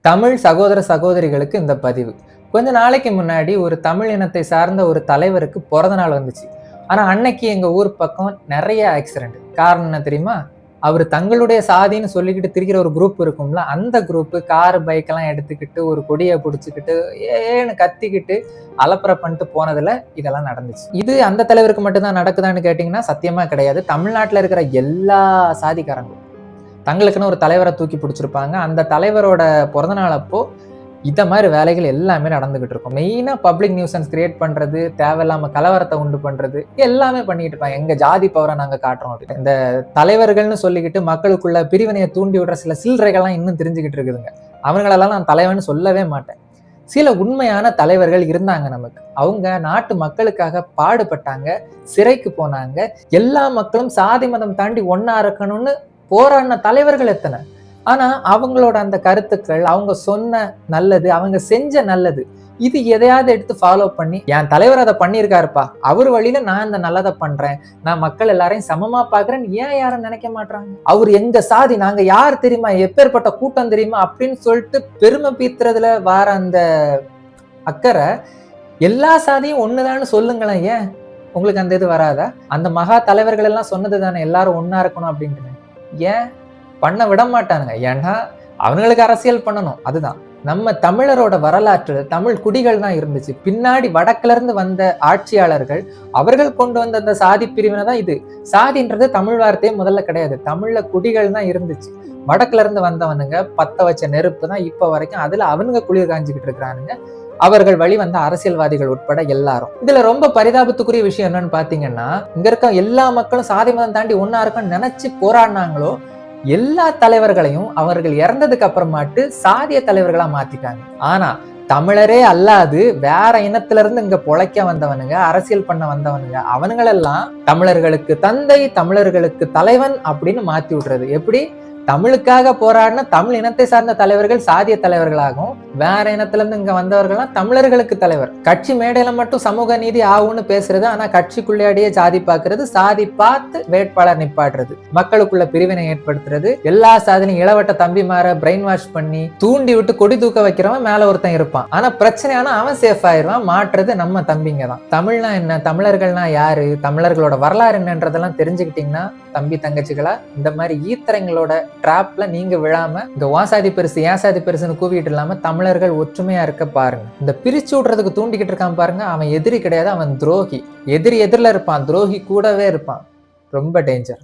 தமிழ் சகோதர சகோதரிகளுக்கு இந்த பதிவு. கொஞ்ச நாளைக்கு முன்னாடி ஒரு தமிழ் இனத்தை சார்ந்த ஒரு தலைவருக்கு பிறந்த நாள் வந்துச்சு. ஆனா அன்னைக்கு எங்க ஊர் பக்கம் நிறைய ஆக்சிடென்ட். காரணம் என்ன தெரியுமா? அவரு தங்களுடைய சாதின்னு சொல்லிக்கிட்டு திரிக்கிற ஒரு குரூப் இருக்கும்ல, அந்த குரூப் கார், பைக் எல்லாம் எடுத்துக்கிட்டு ஒரு கொடியை பிடிச்சிக்கிட்டு ஏன்னு கத்திக்கிட்டு அலப்பறை பண்ணிட்டு போனதுல இதெல்லாம் நடந்துச்சு. இது அந்த தலைவருக்கு மட்டும்தான் நடக்குதான்னு கேட்டீங்கன்னா சத்தியமா கிடையாது. தமிழ்நாட்டுல இருக்கிற எல்லா சாதிக்காரங்களும் தங்களுக்குன்னு ஒரு தலைவரை தூக்கி பிடிச்சிருப்பாங்க. அந்த தலைவரோட பிறந்த நாள் அப்போ இத மாதிரி வேலைகள் எல்லாமே நடந்துகிட்டு இருக்கும். மெயினா பப்ளிக் நியூசன்ஸ் கிரியேட் பண்றது, தேவையில்லாம கலவரத்தை உண்டு பண்றது, எல்லாமே பண்ணிட்டு இருப்பாங்க. எங்க ஜாதி பவரை நாங்க காட்டுறோம் அப்படின்னு. இந்த தலைவர்கள்னு சொல்லிக்கிட்டு மக்களுக்குள்ள பிரிவினையை தூண்டி விடுற சில சில்லறைகள்லாம் இன்னும் தெரிஞ்சுக்கிட்டு இருக்குதுங்க. அவங்களெல்லாம் நான் தலைவன் சொல்லவே மாட்டேன். சில உண்மையான தலைவர்கள் இருந்தாங்க நமக்கு. அவங்க நாட்டு மக்களுக்காக பாடுபட்டாங்க, சிறைக்கு போனாங்க. எல்லா மக்களும் சாதி மதம் தாண்டி ஒன்னா இருக்கணும்னு போராடின தலைவர்கள் எத்தனை. ஆனா அவங்களோட அந்த கருத்துக்கள், அவங்க சொன்ன நல்லது, அவங்க செஞ்ச நல்லது, இது எதையாவது எடுத்து ஃபாலோ பண்ணி என் தலைவர் அதை பண்ணியிருக்காருப்பா, அவர் வழியில நான் இந்த நல்லதை பண்றேன், நான் மக்கள் எல்லாரையும் சமமா பாக்குறேன், ஏன் யாரும் நினைக்க மாட்டாங்க? அவர் எங்க சாதி, நாங்க யார் தெரியுமா, எப்பேற்பட்ட கூட்டம் தெரியுமா அப்படின்னு சொல்லிட்டு பெருமை பீத்துறதுல வார அந்த அக்கறை எல்லா சாதியும் ஒண்ணுதான்னு சொல்லுங்களேன். ஏன் உங்களுக்கு அந்த இது வராதா? அந்த மகா தலைவர்கள் எல்லாம் சொன்னது தானே எல்லாரும் ஒன்னா இருக்கணும் அப்படின்ட்டு. ஏன் பண்ண விட மாட்டானுங்க? ஏன்னா அவங்களுக்கு அரசியல் பண்ணணும். அதுதான் நம்ம தமிழரோட வரலாற்று. தமிழ் குடிகள் தான் இருந்துச்சு. பின்னாடி வடக்குல இருந்து வந்த ஆட்சியாளர்கள் அவர்கள் கொண்டு வந்த அந்த சாதி பிரிவினை தான் இது. சாதின்றது தமிழ் வார்த்தையே முதல்ல கிடையாது. தமிழ்ல குடிகள் தான் இருந்துச்சு. வடக்குல இருந்து வந்தவனுங்க பத்த வச்ச நெருப்பு தான் இப்ப வரைக்கும். அதுல அவனுங்க குளிர் காஞ்சிக்கிட்டு இருக்கிறானுங்க. அவர்கள் வழி வந்த அரசியல்வாதிகள் உட்பட எல்லாரும். இதுல ரொம்ப பரிதாபத்துக்குரிய விஷயம் என்னன்னு பாத்தீங்கன்னா, இங்க இருக்க எல்லா மக்களும் சாதி மதம் தாண்டி ஒன்னா இருக்கும்னு நினைச்சு போராடினாங்களோ எல்லா தலைவர்களையும் அவர்கள் இறந்ததுக்கு அப்புறமாட்டு சாதிய தலைவர்களா மாத்திட்டாங்க. ஆனா தமிழரே அல்லாது வேற இனத்துல இருந்து இங்க பொழைக்க வந்தவனுங்க, அரசியல் பண்ண வந்தவனுங்க, அவனுங்களெல்லாம் தமிழர்களுக்கு தந்தை, தமிழர்களுக்கு தலைவன் அப்படின்னு மாத்தி விடுறது. எப்படி? தமிழுக்காக போராடின தமிழ் இனத்தை சார்ந்த தலைவர்கள் சாதிய தலைவர்களாகவும், வேற இனத்துல இருந்து இங்க வந்தவர்கள்லாம் தமிழர்களுக்கு தலைவர். கட்சி மேடையில மட்டும் சமூக நீதி ஆகும்னு பேசுறது, ஆனா கட்சிக்குள்ளேயே சாதி பாக்குறது, சாதி பார்த்து வேட்பாளர் நிப்பாட்டுறது, மக்களுக்குள்ள பிரிவினை ஏற்படுத்துறது, எல்லா சாதியும் இளவட்ட தம்பிமார பிரெயின் வாஷ் பண்ணி தூண்டி விட்டு கொடி தூக்க வைக்கிறவன் மேல ஒருத்தன் இருப்பான். ஆனா பிரச்சனையான அவன் சேஃப் ஆயிருவான். மாற்றுறது நம்ம தம்பிங்க தான். தமிழ்னா என்ன, தமிழர்கள்னா யாரு, தமிழர்களோட வரலாறு என்னன்றதெல்லாம் தெரிஞ்சுக்கிட்டீங்கன்னா தம்பி தங்கச்சிகளா, இந்த மாதிரி ஈத்தரைங்களோட டிராப்ல நீங்க விழாம இந்த வாசாதி பெருசு ஏசாதி பெருசுன்னு கூவிட்டு இல்லாம தமிழர்கள் ஒற்றுமையா இருக்க பாருங்க. இந்த பிரிச்சு விடுறதுக்கு தூண்டிக்கிட்டு இருக்கான் பாருங்க, அவன் எதிரி கிடையாது, அவன் துரோகி. எதிரி எதிரில இருப்பான், துரோகி கூடவே இருப்பான். ரொம்ப டேஞ்சர்.